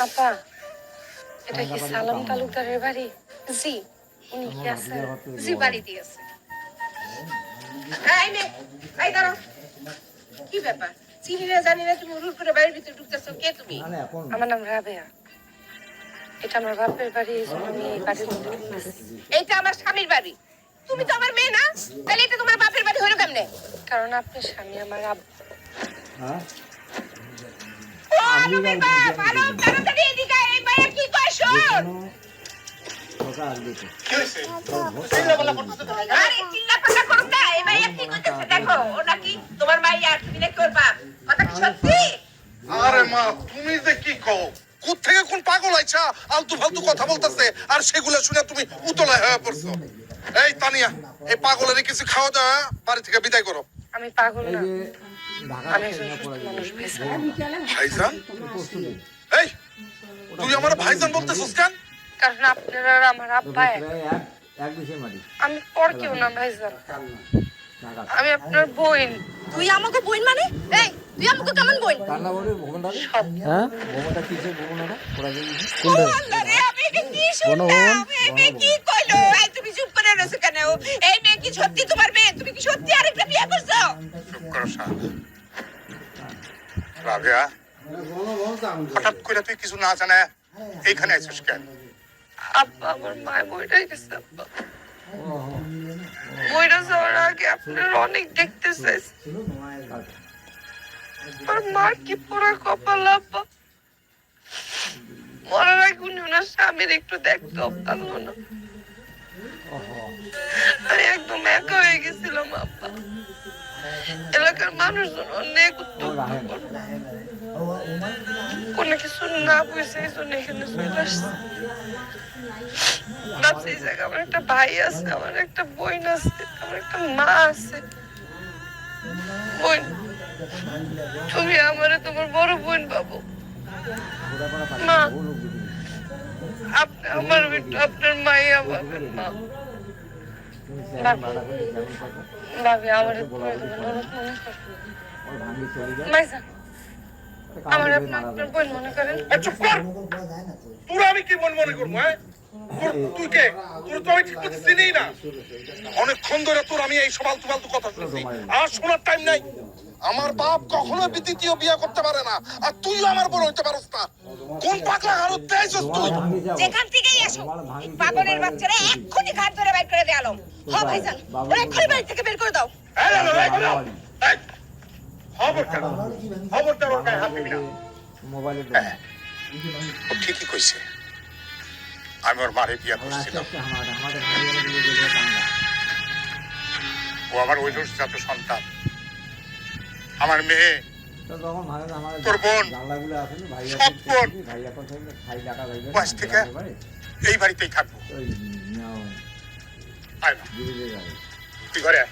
আপা, এটা কি সালাম তালুকদারের বাড়ি? জি, উনি কি আছে? জি, বাড়িতে আছে। এই নে, এই দাঁড়াও। কি ব্যাপার? চিনি না জানি না তুমি হুড় করে বাড়ির ভিতরে ঢুকতেছো, কে তুমি? আমার নাম রাবেয়া। এটা আমার বাপের বাড়ি, এই জন্য আমি এই বাড়ির মধ্যে ঢুকতেছি। এইটা আমার স্বামীর বাড়ি। তুমি তো আমার মেয়ে না, তাহলে এটা তোমার বাপের বাড়ি হলো কেমনে? কারণ আপনার স্বামী আমার আব্বা। তুমি বাপ, আলো তাড়াতাড়ি এদিকে আয়, এই মায়া কি কয় শোন। আরে চিল্লাপাল্লা করো না, এই মায়া কি কইতেছে দেখো, ও নাকি তোমার মাইয়া, তুমি নাকি ওর বাপ। কথা কি সত্যি? আরে মা, তুমি যে কি কও? কোত্থেকে কোন পাগল আইছা আলতু ফালতু কথা বলতেছে, আর সেগুলো শুনে তুমি উতলা হয়ে পড়ছো। এই তানিয়া, এই পাগলের কিছু খাওয়া দাওয়া বাড়ি থেকে বিদায় করো। আমি পাগল না, আমি একজন সুস্থ মানুষ। ভাইজান? এই, তুই আমার ভাইজান বলতেছিস কেন? কারণ আপনারা আর আমার আব্বা এক। আমি পর কেউ না ভাইজান, আমি আপনার বোন। তুই আমাকে বোন মানে? এই, তুই আমাকে কেমন বোন? আল্লাহ রে, আমি এটা কি শুনলাম? এই মেয়ে কি কইলো? এই তুমি চুপ করে রইছো কেন? এই মেয়ে কি সত্যি তোমার মেয়ে? তুমি কি সত্যি আরেকটা বিয়ে করছো? চুপ করো শালা। রাবেয়া, হঠাৎ করে তুই কিছু না জানা এইখানে আছিস কেন? আব্বা, আমার মায়ের বইটা গেছে আব্বা। বইটা যাওয়ার আগে আপনার অনেক দেখতে চাইছে। আর মার কি পড়া কপাল আব্বা, মরার আগে উনি ওনার স্বামীর একটু দেখতেও পারলো না। আমি একদম একা হয়ে গেছিলাম আব্বা। এলাকার মানুষজন অনেক উত্তপ্ত করলো, কোনো কিছু না বুঝে এই জন্য এখানে চলে আসছে। ভাবছি এই জায়গায় আমার একটা ভাই আছে, আমার একটা বোন আছে, আমার একটা মা আছে। বোন, তুমি আমারে তোমার বড় বোন ভাবো। মা, আপনি আমার বিট্টু, আপনার মাই আমার মা। ভাবি, আমার মনে করেন আমার আপনার বোন মনে করেন। চুপ কর! তোর আমি কি মনে করবো? হ্যাঁ, তুই কে? তোর তো আমি ঠিক মতো চিনি না। অনেকক্ষণ ধরে তোর আমি এই সব আলতু ফালতু কথা শুনছি, আর শোনার টাইম নাই। আমার বাপ কখনো দ্বিতীয় বিয়ে করতে পারে না, আর তুইও আমার বড় হইতে পারস না। কোন পাগলা হারত দেয়ছস তুই? যেখান থেকেই আসো, এই পাগলের বাচ্চারা এক্ষুনি ঘাট ধরে বাইর করে দিয়ে আলম। হ ভাইজান, ওরা এক্ষুনি বাড়ি থেকে বের করে দাও। খবরদার ওর গায়ে হাত দিবি না। ও ঠিকই কইছে, আমি ওর মারে বিয়ে করছিলাম। ও আমার ওই জাত সন্তান, আমার মেয়ে, তোর বোন, সব বোন। আজ থেকে এই বাড়িতেই থাকবো। আয় না, তুই ঘরে আয়।